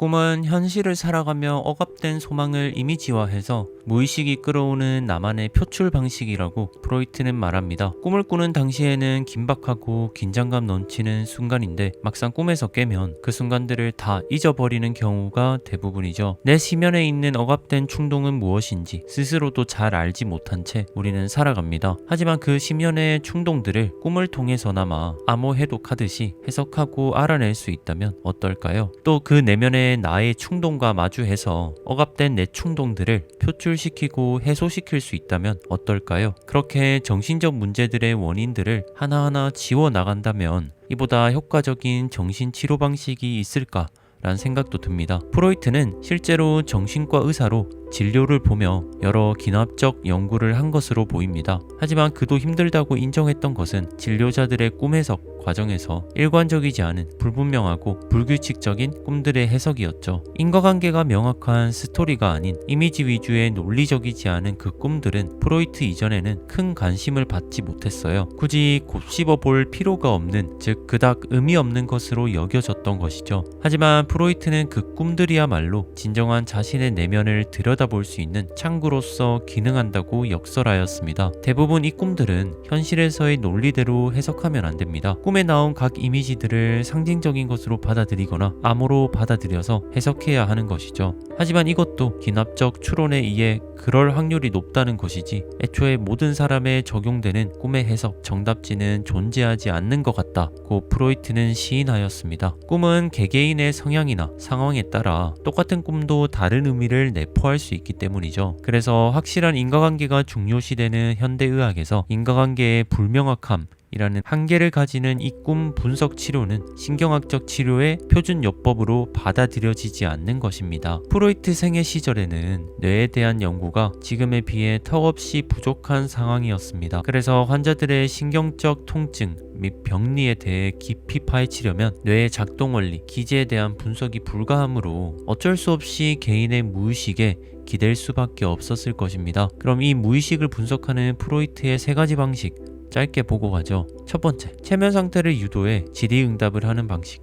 꿈은 현실을 살아가며 억압된 소망을 이미지화해서 무의식이 끌어오는 나만의 표출 방식이라고 프로이트는 말합니다. 꿈을 꾸는 당시에는 긴박하고 긴장감 넘치는 순간인데 막상 꿈에서 깨면 그 순간들을 다 잊어버리는 경우가 대부분이죠. 내 심연에 있는 억압된 충동은 무엇인지 스스로도 잘 알지 못한 채 우리는 살아갑니다. 하지만 그 심연의 충동들을 꿈을 통해서나마 암호 해독하듯이 해석하고 알아낼 수 있다면 어떨까요? 또 그 내면의 나의 충동과 마주해서 억압된 내 충동들을 표출시키고 해소시킬 수 있다면 어떨까요? 그렇게 정신적 문제들의 원인들을 하나하나 지워나간다면 이보다 효과적인 정신치료 방식이 있을까? 라는 생각도 듭니다. 프로이트는 실제로 정신과 의사로 진료를 보며 여러 기납적 연구를 한 것으로 보입니다. 하지만 그도 힘들다고 인정했던 것은 진료자들의 꿈 해석 과정에서 일관적이지 않은 불분명하고 불규칙적인 꿈들의 해석이었죠. 인과관계가 명확한 스토리가 아닌 이미지 위주의 논리적이지 않은 그 꿈들은 프로이트 이전에는 큰 관심을 받지 못했어요. 굳이 곱씹어 볼 필요가 없는, 즉 그닥 의미 없는 것으로 여겨졌던 것이죠. 하지만 프로이트는 그 꿈들이야말로 진정한 자신의 내면을 들여다볼 수 있는 창구로서 기능한다고 역설하였습니다. 대부분 이 꿈들은 현실에서의 논리대로 해석하면 안 됩니다. 꿈에 나온 각 이미지들을 상징적인 것으로 받아들이거나 암호로 받아들여서 해석해야 하는 것이죠. 하지만 이것도 기납적 추론에 의해 그럴 확률이 높다는 것이지 애초에 모든 사람에 적용되는 꿈의 해석 정답지는 존재하지 않는 것 같다고 프로이트는 시인하였습니다. 꿈은 개개인의 성향이나 상황에 따라 똑같은 꿈도 다른 의미를 내포할 수 있기 때문이죠. 그래서 확실한 인과관계가 중요시되는 현대의학에서 인과관계의 불명확함 이라는 한계를 가지는 이 꿈 분석 치료는 신경학적 치료의 표준 요법으로 받아들여지지 않는 것입니다. 프로이트 생애 시절에는 뇌에 대한 연구가 지금에 비해 턱없이 부족한 상황이었습니다. 그래서 환자들의 신경적 통증 및 병리에 대해 깊이 파헤치려면 뇌의 작동 원리, 기제에 대한 분석이 불가하므로 어쩔 수 없이 개인의 무의식에 기댈 수밖에 없었을 것입니다. 그럼 이 무의식을 분석하는 프로이트의 세 가지 방식 짧게 보고 가죠. 첫 번째, 체면 상태를 유도해 질의응답을 하는 방식.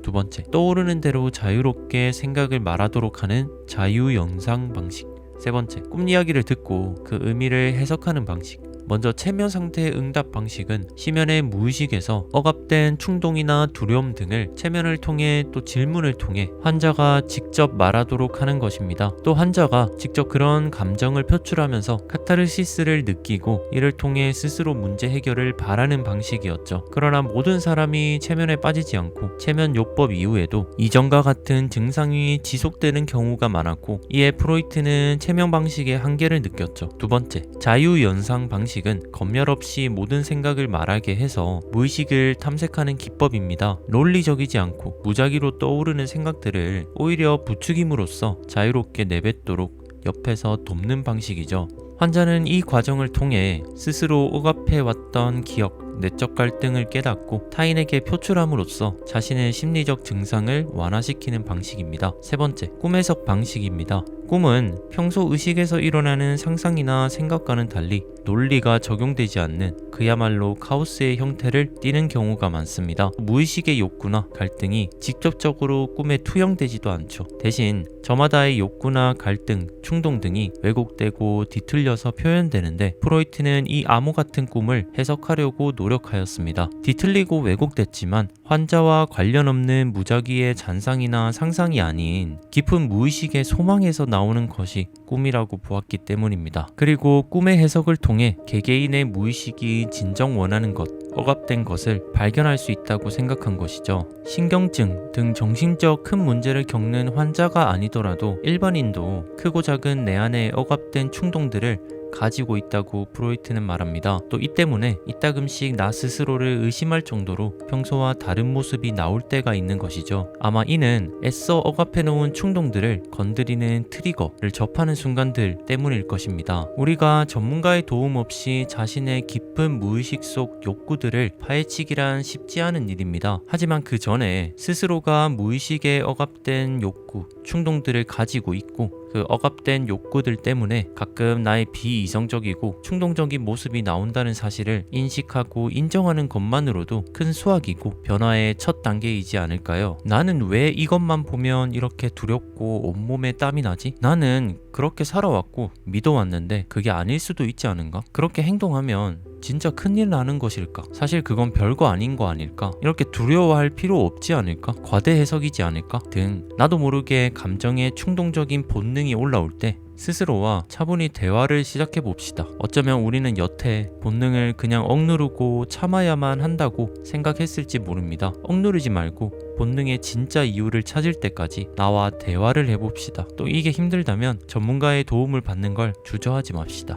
두 번째, 떠오르는 대로 자유롭게 생각을 말하도록 하는 자유영상 방식. 세 번째, 꿈 이야기를 듣고 그 의미를 해석하는 방식. 먼저 체면 상태의 응답 방식은 심연의 무의식에서 억압된 충동이나 두려움 등을 체면을 통해 또 질문을 통해 환자가 직접 말하도록 하는 것입니다. 또 환자가 직접 그런 감정을 표출하면서 카타르시스를 느끼고 이를 통해 스스로 문제 해결을 바라는 방식이었죠. 그러나 모든 사람이 체면에 빠지지 않고 체면 요법 이후에도 이전과 같은 증상이 지속되는 경우가 많았고 이에 프로이트는 체면 방식의 한계를 느꼈죠. 두 번째, 자유연상 방식은 검열 없이 모든 생각을 말하게 해서 무의식을 탐색하는 기법입니다. 논리적이지 않고 무작위로 떠오르는 생각들을 오히려 부추김으로써 자유롭게 내뱉도록 옆에서 돕는 방식이죠. 환자는 이 과정을 통해 스스로 억압해왔던 기억, 내적 갈등을 깨닫고 타인에게 표출함으로써 자신의 심리적 증상을 완화시키는 방식입니다. 세 번째, 꿈 해석 방식입니다. 꿈은 평소 의식에서 일어나는 상상이나 생각과는 달리 논리가 적용되지 않는 그야말로 카오스의 형태를 띠는 경우가 많습니다. 무의식의 욕구나 갈등이 직접적으로 꿈에 투영되지도 않죠. 대신 저마다의 욕구나 갈등, 충동 등이 왜곡되고 뒤틀려서 표현되는데 프로이트는 이 암호 같은 꿈을 해석하려고 노력하였습니다. 뒤틀리고 왜곡됐지만 환자와 관련 없는 무작위의 잔상이나 상상이 아닌 깊은 무의식의 소망에서 나오는 것이 꿈이라고 보았기 때문입니다. 그리고 꿈의 해석을 통해 개개인의 무의식이 진정 원하는 것, 억압된 것을 발견할 수 있다고 생각한 것이죠. 신경증 등 정신적 큰 문제를 겪는 환자가 아니더라도 일반인도 크고 작은 내 안에 억압된 충동들을 가지고 있다고 프로이트는 말합니다. 또 이 때문에 이따금씩 나 스스로를 의심할 정도로 평소와 다른 모습이 나올 때가 있는 것이죠. 아마 이는 애써 억압해놓은 충동들을 건드리는 트리거를 접하는 순간들 때문일 것입니다. 우리가 전문가의 도움 없이 자신의 깊은 무의식 속 욕구들을 파헤치기란 쉽지 않은 일입니다. 하지만 그 전에 스스로가 무의식에 억압된 욕구, 충동들을 가지고 있고 그 억압된 욕구들 때문에 가끔 나의 비이성적이고 충동적인 모습이 나온다는 사실을 인식하고 인정하는 것만으로도 큰 수확이고 변화의 첫 단계이지 않을까요? 나는 왜 이것만 보면 이렇게 두렵고 온몸에 땀이 나지? 나는 그렇게 살아왔고 믿어왔는데 그게 아닐 수도 있지 않은가? 그렇게 행동하면 진짜 큰일 나는 것일까? 사실 그건 별거 아닌 거 아닐까? 이렇게 두려워할 필요 없지 않을까? 과대 해석이지 않을까? 등 나도 모르게 감정의 충동적인 본능이 올라올 때 스스로와 차분히 대화를 시작해 봅시다. 어쩌면 우리는 여태 본능을 그냥 억누르고 참아야만 한다고 생각했을지 모릅니다. 억누르지 말고 본능의 진짜 이유를 찾을 때까지 나와 대화를 해봅시다. 또 이게 힘들다면 전문가의 도움을 받는 걸 주저하지 맙시다.